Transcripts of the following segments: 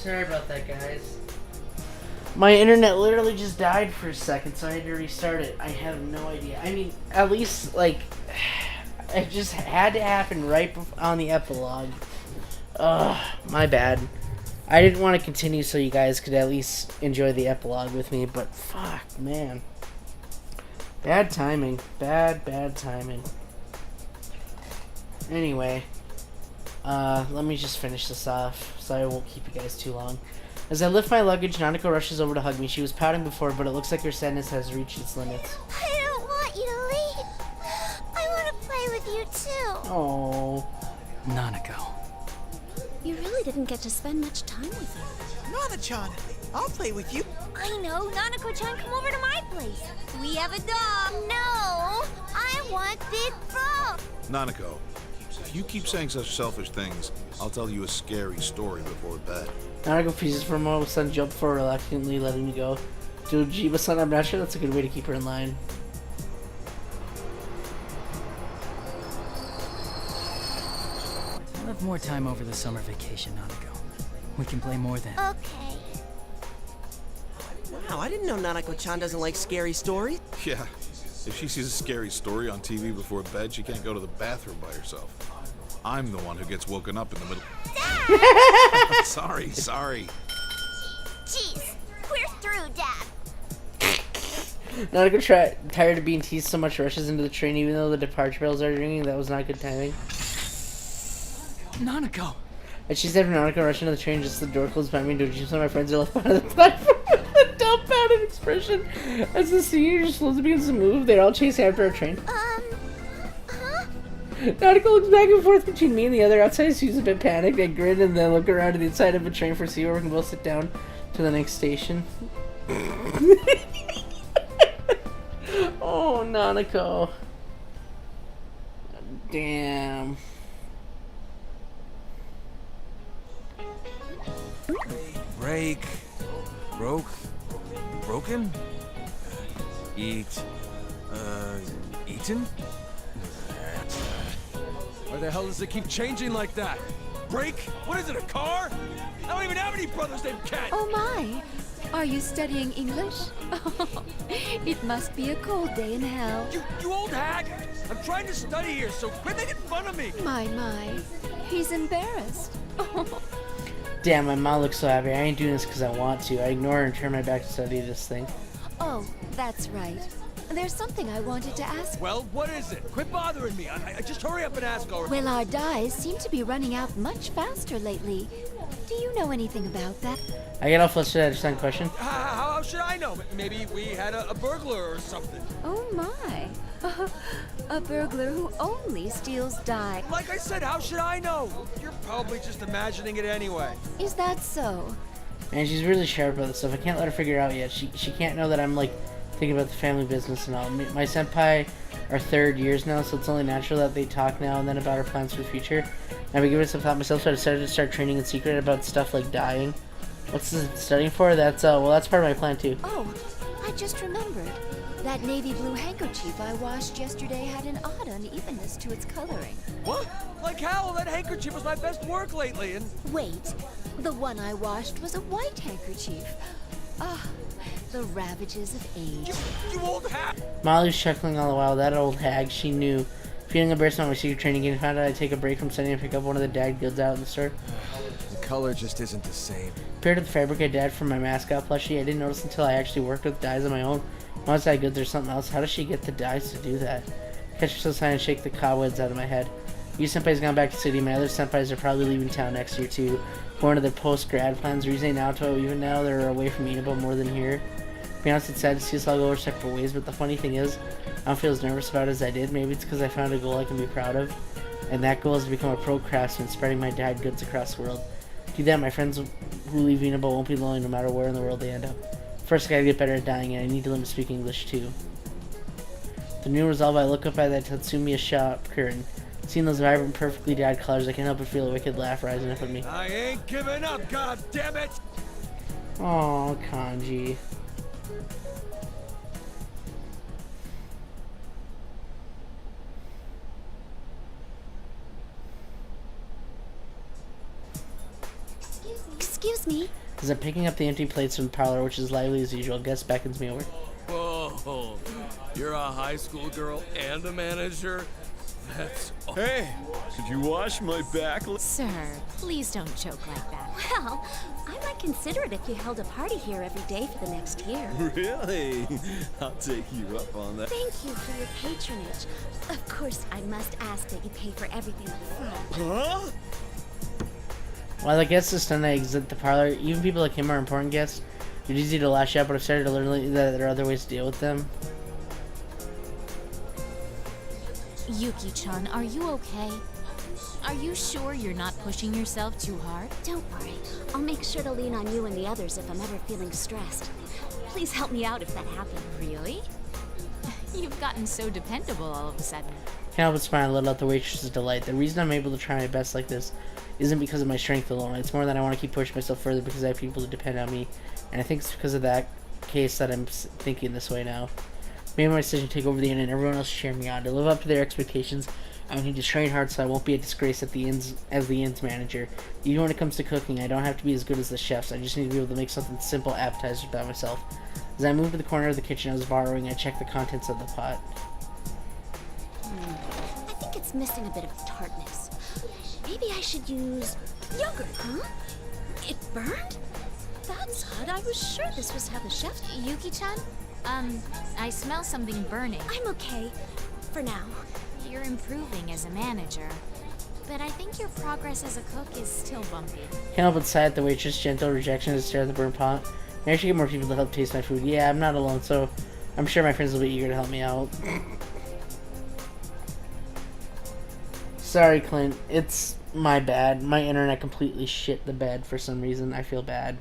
Sorry about that, guys. My internet literally just died for a second, so I had to restart it. I have no idea. I mean, at least, like, it just had to happen right on the epilogue. Ugh, my bad. I didn't want to continue so you guys could at least enjoy the epilogue with me, but fuck, man. Bad timing. Bad timing. Anyway, let me just finish this off so I won't keep you guys too long. As I lift my luggage, Nanako rushes over to hug me. She was pouting before, but it looks like her sadness has reached its limits. I don't want you to leave. I want to play with you too. Oh, Nanako. You really didn't get to spend much time with her. Nana-chan, I'll play with you. I know. Nanako-chan, come over to my place. We have a dog. No, I want Big Bro. Nanako, if you keep saying such selfish things, I'll tell you a scary story before bed. Nanako freezes for a moment, Sun jump for reluctantly letting me go. Dude, Jiba-san, I'm not sure that's a good way to keep her in line. We'll have more time over the summer vacation, Nanako. We can play more then. Okay. Wow, I didn't know Nanako-chan doesn't like scary stories. Yeah, if she sees a scary story on TV before bed, she can't go to the bathroom by herself. I'm the one who gets woken up in the middle. Dad! Sorry. Jeez, we're through, Dad. Nanako, tired of being teased so much, rushes into the train even though the departure bells are ringing. That was not good timing. Nanako! As she said, Nanako rushed into the train just as the door closed behind me. Dude, some of my friends are left behind the platform with a dumbfounded expression. As the senior slowly begins to move, they all chase after our train. Nanako looks back and forth between me and the other. Outside, she's a bit panicked. I grin and then look around to the inside of the train for see where we can both sit down to the next station. Oh, Nanako. Damn. Broken? Eaten? Why the hell does it keep changing like that? Break? What is it, a car? I don't even have any brothers named Cat! Oh my! Are you studying English? It must be a cold day in hell. You old hag! I'm trying to study here, so quit making fun of me! My. He's embarrassed. Damn, my mom looks so happy. I ain't doing this because I want to. I ignore her and turn my back to study this thing. Oh, that's right. There's something I wanted to ask. Well, what is it? Quit bothering me. I just hurry up and ask already. Well, our dyes seem to be running out much faster lately. Do you know anything about that? I get all flustered at a second question. How should I know? Maybe we had a burglar or something. Oh my. A burglar who only steals dye. Like I said, how should I know? You're probably just imagining it anyway. Is that so? And she's really sharp about this stuff. I can't let her figure it out yet. She can't know that I'm like thinking about the family business and all. My senpai are third years now, so it's only natural that they talk now and then about our plans for the future. I've been giving some thought myself, so I decided to start training in secret about stuff like dyeing. What's this studying for? That's that's part of my plan too. Oh, I just remembered. That navy blue handkerchief I washed yesterday had an odd unevenness to its coloring. What? Like how? That handkerchief was my best work lately, and... Wait, the one I washed was a white handkerchief. Ah, the ravages of age. You old hag! Molly was chuckling all the while. That old hag, she knew. Feeling embarrassed about my secret training, getting found out I'd take a break from studying and pick up one of the dad goods out in the store. The color just isn't the same. Compared to the fabric I dyed from my mascot plushie, I didn't notice until I actually worked with dyes on my own. Mom's dye goods or something else. How does she get the dyes to do that? Catch myself trying to shake the cobwebs out of my head. You senpai's gone back to city. My other senpais are probably leaving town next year too. Going to their post-grad plans. Reasoning Naoto, even now they're away from Inaba more than here. To be honest, it's sad to see us all go our separate ways, but the funny thing is, I don't feel as nervous about it as I did. Maybe it's because I found a goal I can be proud of. And that goal is to become a pro craftsman, spreading my dyed goods across the world. Do that, my friends who leave Inaba won't be lonely no matter where in the world they end up. First, I gotta get better at dyeing, and I need to learn to speak English too. The new resolve, I look up at that Tatsumiya shop curtain. Seeing those vibrant, perfectly dyed colors, I can't help but feel a wicked laugh rising up at me. I ain't giving up, god damn it! Oh, Kanji. Excuse me. As I'm picking up the empty plates from the parlor, which is lively as usual, Gus beckons me over. Whoa, you're a high school girl and a manager? That's... Hey, could you wash my back? Sir, please don't joke like that. Well, I might consider it if you held a party here every day for the next year. Really? I'll take you up on that. Thank you for your patronage. Of course, I must ask that you pay for everything up front. Huh? While the guests are stunned I exit the parlor, even people like him are important guests. It's easy to lash out, but I've started to learn lately that there are other ways to deal with them. Yuki-chan, are you okay? Are you sure you're not pushing yourself too hard? Don't worry. I'll make sure to lean on you and the others if I'm ever feeling stressed. Please help me out if that happens. Really? You've gotten so dependable all of a sudden. Can't help but smile a little at the waitress's delight. The reason I'm able to try my best like this isn't because of my strength alone. It's more that I want to keep pushing myself further because I have people who depend on me. And I think it's because of that case that I'm thinking this way now. Made my decision to take over the inn and everyone else cheering me on. To live up to their expectations, I need to train hard so I won't be a disgrace at the inn's manager. Even when it comes to cooking, I don't have to be as good as the chefs. I just need to be able to make something simple appetizers by myself. As I moved to the corner of the kitchen I was borrowing, I checked the contents of the pot. I think it's missing a bit of tartness. Maybe I should use yogurt, huh? It burned? That's odd. I was sure this was how the chef... Yuki-chan? I smell something burning. I'm okay. For now. You're improving as a manager. But I think your progress as a cook is still bumpy. Can't help but sigh at the waitress' gentle rejection to stare at the burnt pot. Maybe I should get more people to help taste my food. Yeah, I'm not alone, so I'm sure my friends will be eager to help me out. Sorry, Clint. It's my bad. My internet completely shit the bed for some reason. I feel bad.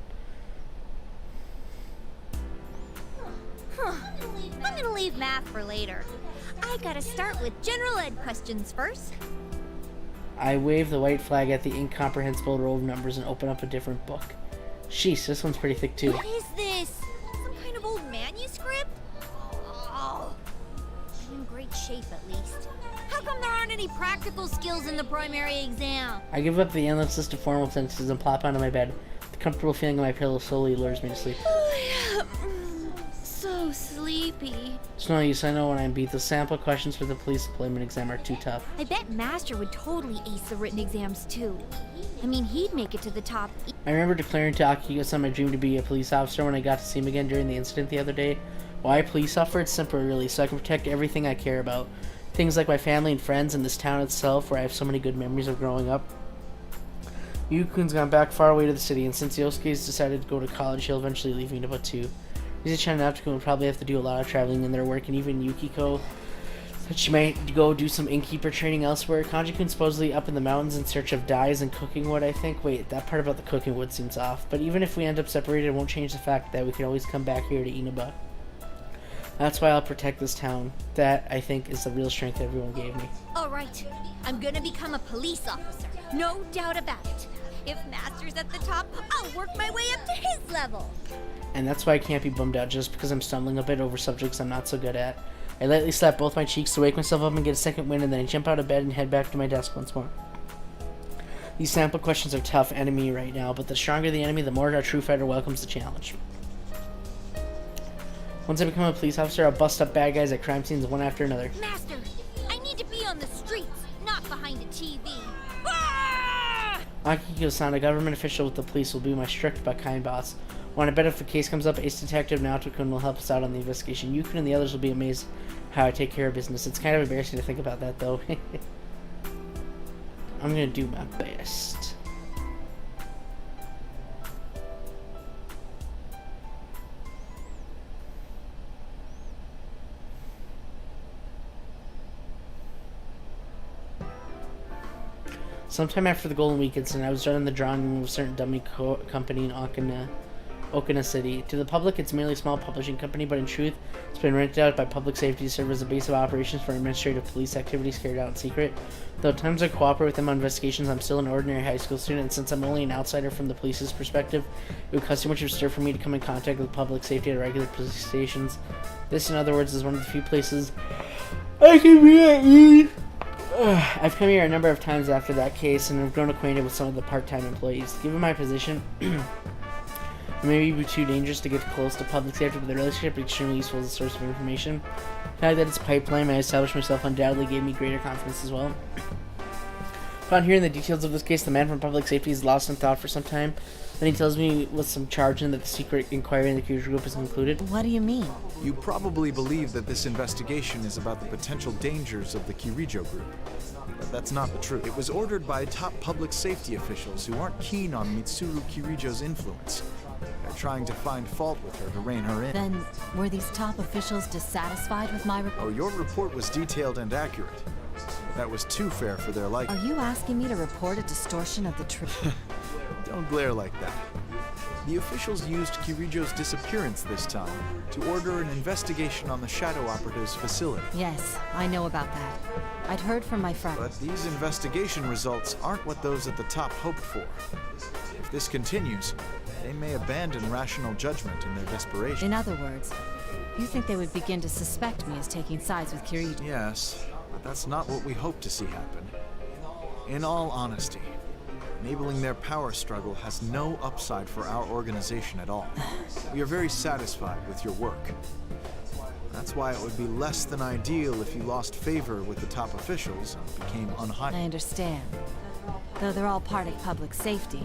I'm gonna leave math for later. I gotta start with general ed questions first. I wave the white flag at the incomprehensible row of numbers and open up a different book. Sheesh, this one's pretty thick too. What is this? Some kind of old manuscript? Oh, I'm in great shape at least. How come there aren't any practical skills in the primary exam? I give up the endless list of formal sentences and plop onto my bed. The comfortable feeling of my pillow slowly lures me to sleep. So sleepy. It's no use, I know when I'm beat. The sample questions for the police employment exam are too tough. I bet Master would totally ace the written exams too. I mean, he'd make it to the top. I remember declaring to Akiko-san my dream to be a police officer when I got to see him again during the incident the other day. Why a police officer? It's simple, really, so I can protect everything I care about. Things like my family and friends and this town itself, where I have so many good memories of growing up. Yukun's gone back far away to the city, and since Yosuke's decided to go to college, he'll eventually leave me to put two. Yuzi-chan and Natsuko will probably have to do a lot of traveling in their work, and even Yukiko said she might go do some innkeeper training elsewhere. Kanji-kun's supposedly up in the mountains in search of dyes and cooking wood, I think. Wait, that part about the cooking wood seems off. But even if we end up separated, it won't change the fact that we can always come back here to Inaba. That's why I'll protect this town. That, I think, is the real strength everyone gave me. Alright, I'm gonna become a police officer. No doubt about it. If Master's at the top, I'll work my way up to his level. And that's why I can't be bummed out just because I'm stumbling a bit over subjects I'm not so good at. I lightly slap both my cheeks to wake myself up and get a second wind, and then I jump out of bed and head back to my desk once more. These sample questions are tough enemy right now, but the stronger the enemy, the more our true fighter welcomes the challenge. Once I become a police officer, I'll bust up bad guys at crime scenes one after another. Master, I need to be on the streets, not behind a TV. Akiko-san, a government official with the police, will be my strict but kind boss. Want to bet if the case comes up, Ace Detective Naoto-kun will help us out on the investigation. Yukun and the others will be amazed how I take care of business. It's kind of embarrassing to think about that, though. I'm gonna do my best. Sometime after the Golden Week incident, I was running the drawing room of a certain dummy company in Okina City. To the public, it's merely a small publishing company, but in truth, it's been rented out by public safety to serve as a base of operations for administrative police activities carried out in secret. Though at times I cooperate with them on investigations, I'm still an ordinary high school student, and since I'm only an outsider from the police's perspective, it would cause too much of a stir for me to come in contact with public safety at regular police stations. This, in other words, is one of the few places I can be at ease. I've come here a number of times after that case and have grown acquainted with some of the part-time employees. Given my position, It may be too dangerous to get close to public safety, but the relationship is extremely useful as a source of information. The fact that its pipeline I established myself undoubtedly gave me greater confidence as well. Upon hearing the details of this case, the man from public safety is lost in thought for some time. Then he tells me with some charging that the secret inquiry in the Kiryu group is concluded. What do you mean? You probably believe that this investigation is about the potential dangers of the Kirijo group. But that's not the truth. It was ordered by top public safety officials who aren't keen on Mitsuru Kirijo's influence. They're trying to find fault with her to rein her in. Then, were these top officials dissatisfied with my report? Oh, your report was detailed and accurate. That was too fair for their liking. Are you asking me to report a distortion of the truth? Don't glare like that. The officials used Kirijo's disappearance this time to order an investigation on the Shadow Operative's facility. Yes, I know about that. I'd heard from my friend. But these investigation results aren't what those at the top hoped for. If this continues, they may abandon rational judgment in their desperation. In other words, you think they would begin to suspect me as taking sides with Kirijo? Yes, but that's not what we hope to see happen. In all honesty, enabling their power struggle has no upside for our organization at all. We are very satisfied with your work. That's why it would be less than ideal if you lost favor with the top officials and became unhired. I understand. Though they're all part of public safety,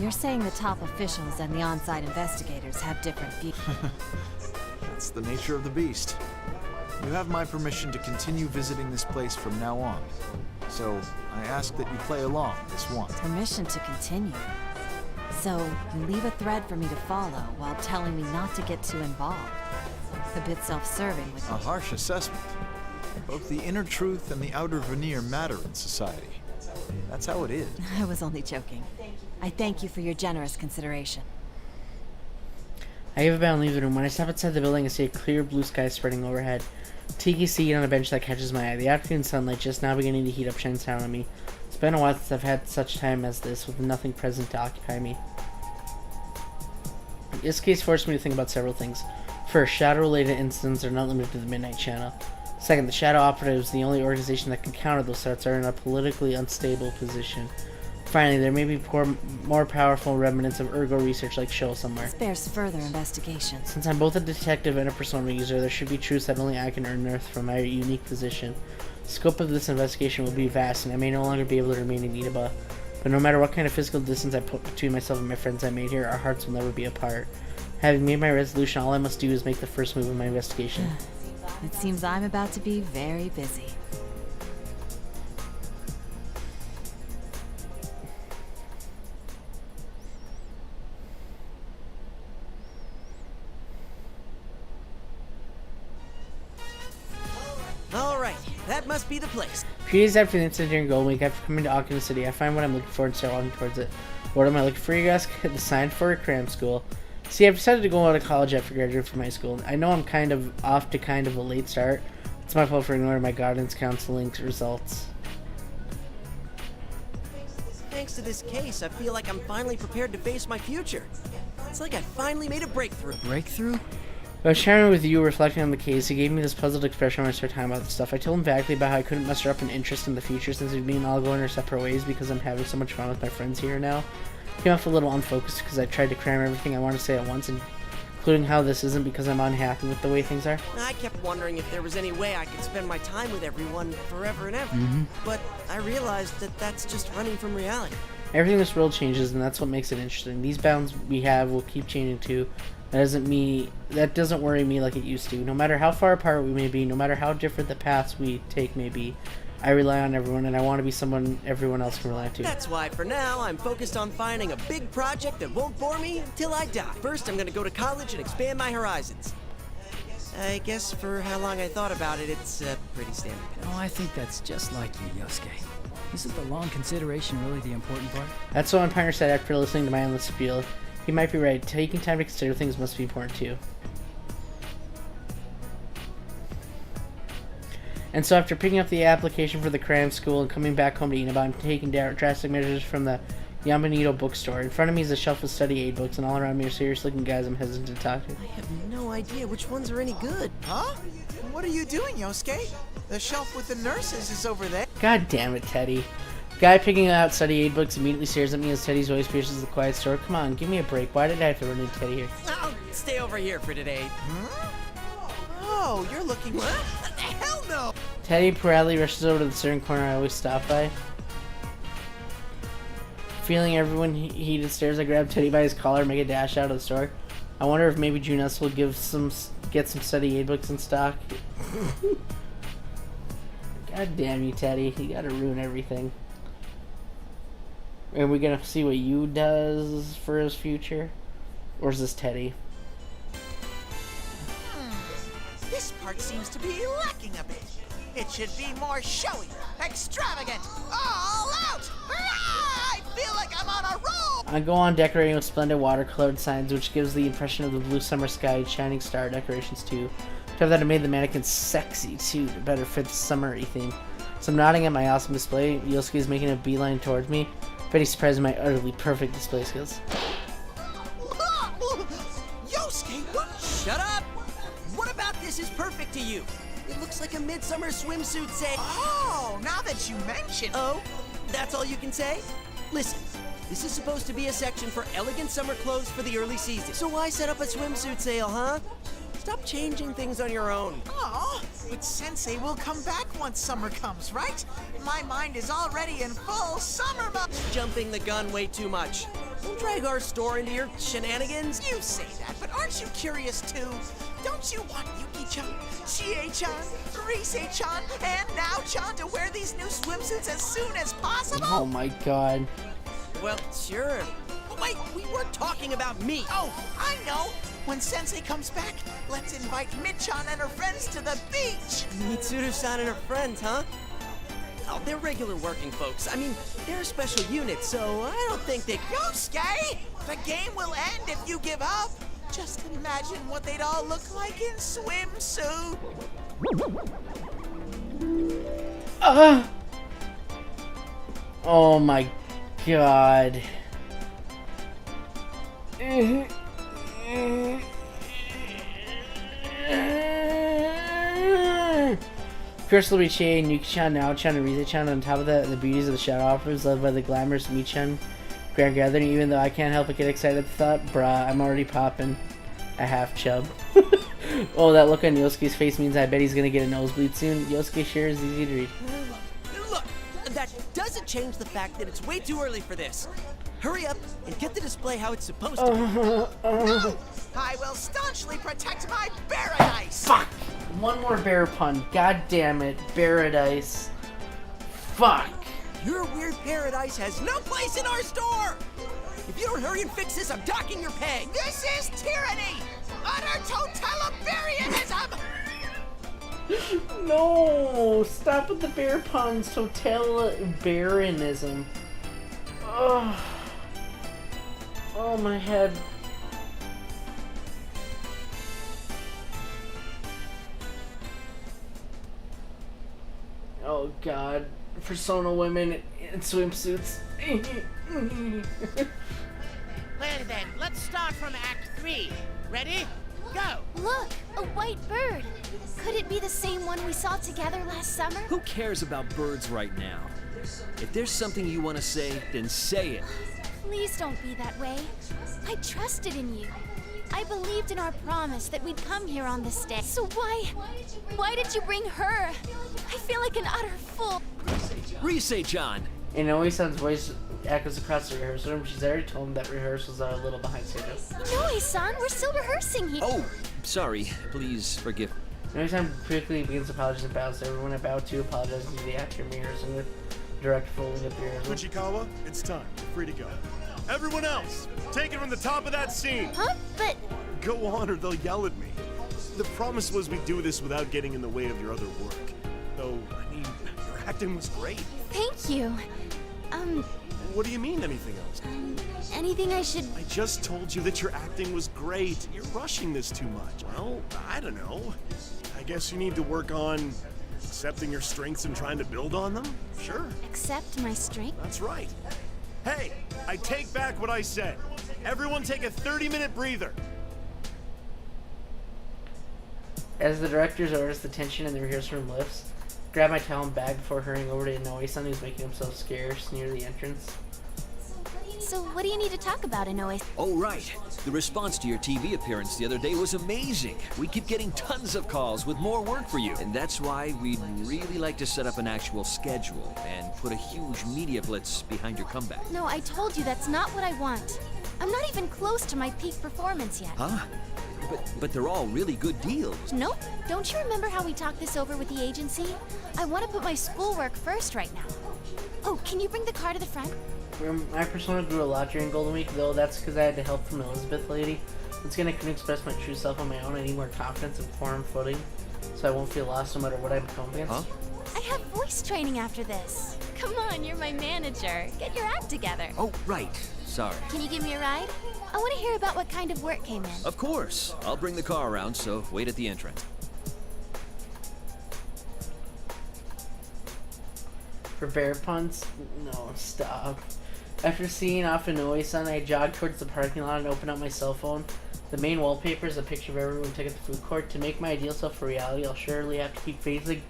you're saying the top officials and the on-site investigators have different views. That's the nature of the beast. You have my permission to continue visiting this place from now on. So, I ask that you play along this once. Permission to continue. So, you leave a thread for me to follow while telling me not to get too involved. A bit self-serving with A harsh assessment. Both the inner truth and the outer veneer matter in society. That's how it is. I was only joking. I thank you for your generous consideration. I give a bow and leave the room. When I step outside the building, I see a clear blue sky spreading overhead. Tiki seat on a bench that catches my eye. The afternoon sunlight just now beginning to heat up shines down on me. It's been a while since I've had such time as this, with nothing present to occupy me. This case forced me to think about several things. First, shadow-related incidents are not limited to the Midnight Channel. Second, the Shadow Operatives, the only organization that can counter those threats, are in a politically unstable position. Finally, there may be more powerful remnants of ergo research like Show somewhere. This bears further investigation. Since I'm both a detective and a persona user, there should be truths that only I can unearth from my unique position. The scope of this investigation will be vast, and I may no longer be able to remain in Inaba. But no matter what kind of physical distance I put between myself and my friends I made here, our hearts will never be apart. Having made my resolution, all I must do is make the first move in my investigation. It seems I'm about to be very busy. Alright, that must be the place. A few days after the incident during Golden Week, after coming to Auckland City, I find what I'm looking for and start walking towards it. What am I looking for, you ask? The sign for a cram school. See, I've decided to go out of college after graduating from high school. I know I'm kind of off to kind of a late start. It's my fault for ignoring my guidance counseling results. Thanks to this case, I feel like I'm finally prepared to face my future. It's like I finally made a breakthrough. Breakthrough? I was sharing with you, reflecting on the case. He gave me this puzzled expression when I started talking about the stuff. I told him vaguely about how I couldn't muster up an interest in the future since we'd been all going our separate ways because I'm having so much fun with my friends here now. He came off a little unfocused because I tried to cram everything I wanted to say at once, including how this isn't because I'm unhappy with the way things are. I kept wondering if there was any way I could spend my time with everyone forever and ever. But I realized that that's just running from reality. Everything in this world changes, and that's what makes it interesting. These bounds we have will keep changing too. That doesn't worry me like it used to. No matter how far apart we may be, no matter how different the paths we take may be, I rely on everyone, and I want to be someone everyone else can rely on too. That's why, for now, I'm focused on finding a big project that won't bore me until I die. First, I'm gonna go to college and expand my horizons. I guess for how long I thought about it, it's pretty standard. Oh, I think that's just like you, Yosuke. Isn't the long consideration really the important part? That's what Empire said after listening to my endless spiel. He might be right. Taking time to consider things must be important too. And so after picking up the application for the cram school and coming back home to Inaba, I'm taking drastic measures from the Yamanito bookstore. In front of me is a shelf of study aid books, and all around me are serious-looking guys I'm hesitant to talk to. I have no idea which ones are any good. Huh? What are you doing, Yosuke? The shelf with the nurses is over there. God damn it, Teddy. Guy picking out study aid books immediately stares at me as Teddy's voice pierces the quiet store. Come on, give me a break. Why did I have to run into Teddy here? I'll stay over here for today. Oh, you're looking. What? Hell no! Teddy proudly rushes over to the certain corner I always stop by. Feeling everyone heated stares, I grab Teddy by his collar and make a dash out of the store. I wonder if maybe Junas will get some study aid books in stock. God damn you, Teddy. You gotta ruin everything. Are we gonna see what you does for his future? Or is this Teddy? This part seems to be lacking a bit. It should be more showy, extravagant, all out! I feel like I'm on a roll! I go on decorating with splendid watercolored signs, which gives the impression of the blue summer sky and shining star decorations too. Except that I made the mannequins sexy too, to better fit the summery theme. So I'm nodding at my awesome display. Yosuke is making a beeline towards me. Pretty surprised by my utterly perfect display skills. Yosuke, what? Shut up! What about this is perfect to you? It looks like a midsummer swimsuit set. Oh, now that you mention. Oh, that's all you can say? Listen, this is supposed to be a section for elegant summer clothes for the early season. So why set up a swimsuit sale, huh? Stop changing things on your own. Oh, but Sensei will come back once summer comes, right? My mind is already in full summer mode. Jumping the gun way too much. Don't drag our store into your shenanigans. You say that, but aren't you curious too? Don't you want Yuki-chan, Chie-chan, Rise-chan, and Nao-chan to wear these new swimsuits as soon as possible? Oh my god. Well, sure. But wait, we weren't talking about me. Oh, I know. When Sensei comes back, let's invite Mid-chan and her friends to the beach. Mitsuru-san and her friends, huh? Oh, they're regular working folks. I mean, they're a special unit, so I don't think they... Yosuke! The game will end if you give up. Just imagine what they'd all look like in swimsuit. Oh my god. Crystal Richie, Nuki-chan, Nao-chan, and Rize-chan. On top of that, the beauties of the shadow offers led by the glamorous Mi-chan Grand Gathering. Even though I can't help but get excited at the thought, brah, I'm already popping a half chub. Oh, that look on Yosuke's face means I bet he's gonna get a nosebleed soon. Yosuke sure is easy to read. Look, that doesn't change the fact that it's way too early for this. Hurry up and get the display how it's supposed to be. No! I will staunchly protect my paradise! Fuck! One more bear pun. God damn it. Paradise. Fuck. Your weird paradise has no place in our store! If you don't hurry and fix this, I'm docking your pay! This is tyranny! Utter totalitarianism! No! Stop with the bear puns. Totalitarianism. Oh. Oh, my head. Oh god. Persona women in swimsuits. Well then, let's start from Act 3. Ready? Go! Look, a white bird. Could it be the same one we saw together last summer? Who cares about birds right now? If there's something you want to say, then say it. Please don't be that way. I trusted in you. I believed in our promise that we'd come here on this day. So why did you bring her? I feel like an utter fool. Rise-chan! And Inoue-san's voice echoes across the rehearsal room. She's already told him that rehearsals are a little behind schedule. Inoue-san, we're still rehearsing here. Oh, sorry. Please forgive me. Inoue-san quickly begins apologizing and bows to everyone about to apologize to the actor rehearsing with direct folding up the rehearsal. Fujikawa, it's time. You're free to go. Everyone else, take it from the top of that scene. Huh? But... Go on or they'll yell at me. The promise was we'd do this without getting in the way of your other work. Though, I mean, your acting was great. Thank you. What do you mean, anything else? Anything I should... I just told you that your acting was great. You're rushing this too much. Well, I don't know. I guess you need to work on accepting your strengths and trying to build on them? Sure. Accept my strength? That's right. Hey, I take back what I said. Everyone take a 30-minute breather. As the director's orders, the tension in the rehearsal room lifts. grab my towel and bag before hurrying over to Inoue-san, who's making himself scarce near the entrance. So what do you need to talk about, Inoue? Oh, right. The response to your TV appearance the other day was amazing. We keep getting tons of calls with more work for you. And that's why we'd really like to set up an actual schedule and put a huge media blitz behind your comeback. No, I told you that's not what I want. I'm not even close to my peak performance yet. Huh? But they're all really good deals. Nope. Don't you remember how we talked this over with the agency? I want to put my schoolwork first right now. Oh, can you bring the car to the front? My persona grew a lot during Golden Week, though that's because I had the help from Elizabeth Lady. It's gonna express my true self on my own. I need more confidence and firm footing, so I won't feel lost no matter what I become against. Huh? I have voice training after this. Come on, you're my manager. Get your act together. Oh, right. Sorry. Can you give me a ride? I want to hear about what kind of work came in. Of course. I'll bring the car around, so wait at the entrance. For bear puns? No, stop. After seeing off Inoue-san, I jogged towards the parking lot and opened up my cell phone. The main wallpaper is a picture of everyone took at the food court. To make my ideal self a reality, I'll surely have to keep facing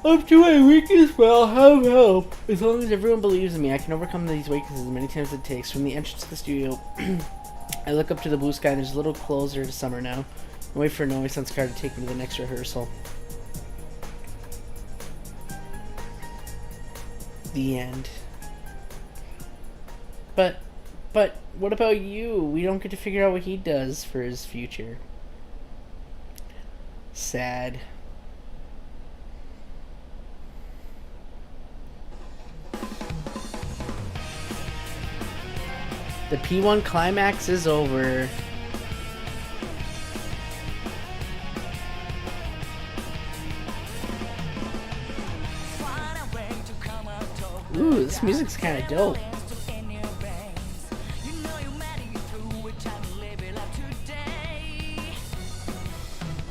up to my weakness, but I'll have help. As long as everyone believes in me, I can overcome these weaknesses as many times as it takes. From the entrance to the studio, I look up to the blue sky and there's a little closer to summer now. I wait for Inoue-san's car to take me to the next rehearsal. The end. But what about you? We don't get to figure out what he does for his future. Sad. The P1 climax is over. Ooh, this music's kind of dope.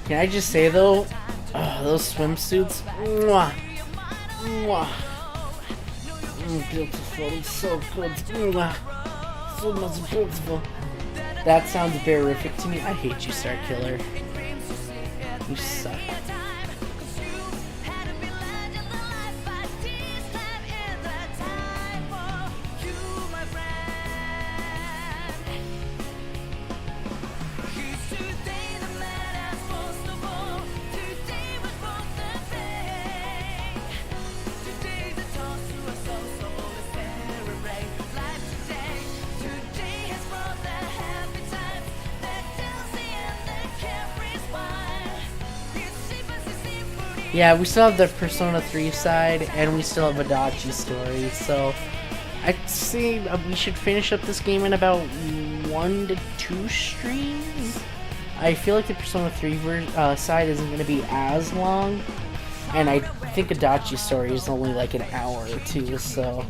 Can I just say though, those swimsuits, mwah, mwah, beautiful, it's so good, mwah, so much beautiful. That sounds verific to me. I hate you, Star Killer. You suck. Yeah, we still have the Persona 3 side, and we still have Adachi's story, so I'd say we should finish up this game in about 1 to 2 streams. I feel like the Persona 3 side isn't going to be as long, and I think Adachi's story is only like an hour or 2, so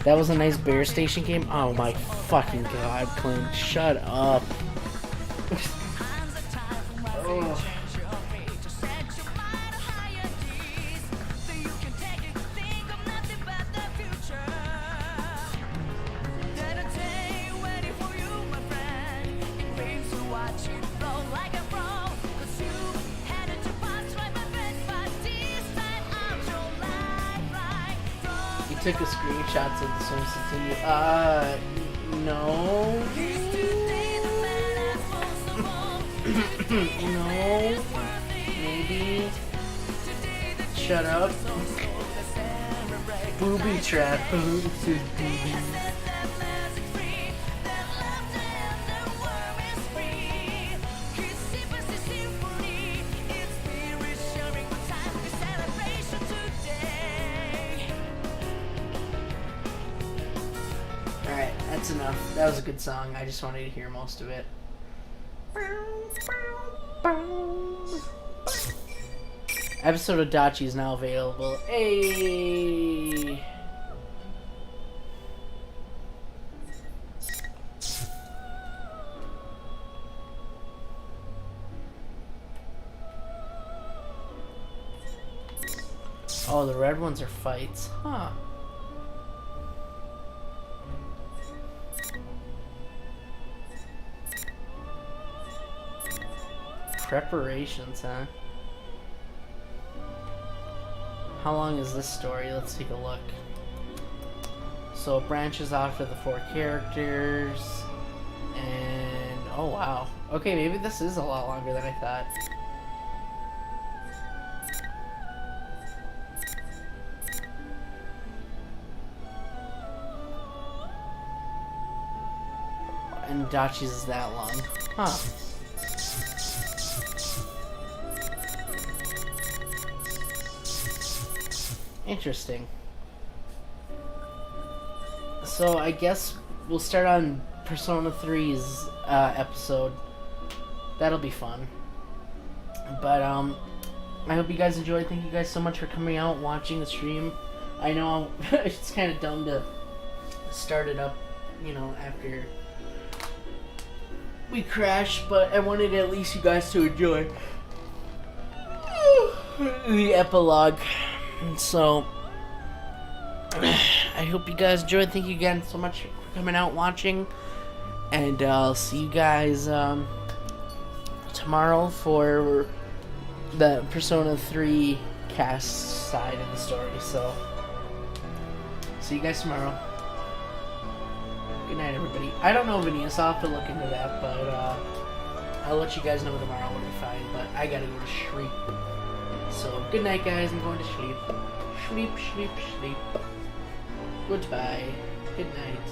that was a nice Bear Station game. Oh my fucking god, Clint, shut up. Oh. Took a screenshot of the swimsuits and no. No. Maybe. Shut up. Booby trap. Alright, that's enough. That was a good song. I just wanted to hear most of it. Episode of Dachi is now available. Hey! Oh, the red ones are fights. Huh. Preparations, huh? How long is this story? Let's take a look. So it branches off of the 4 characters, and oh wow. Okay, maybe this is a lot longer than I thought. And Dachi's is that long. Huh. Interesting. So I guess we'll start on Persona 3's episode. That'll be fun. But I hope you guys enjoyed. Thank you guys so much for coming out and watching the stream. I know it's kind of dumb to start it up, you know, after we crashed, but I wanted at least you guys to enjoy the epilogue. And so I hope you guys enjoyed. Thank you again so much for coming out and watching, and I'll see you guys tomorrow for the Persona 3 cast side of the story. So see you guys tomorrow. Good night, everybody. I don't know Vinny, so I'll have to look into that, but I'll let you guys know tomorrow when we find. But I gotta go to sleep. So good night, guys. I'm going to sleep. Sleep, sleep, sleep. Goodbye. Good night.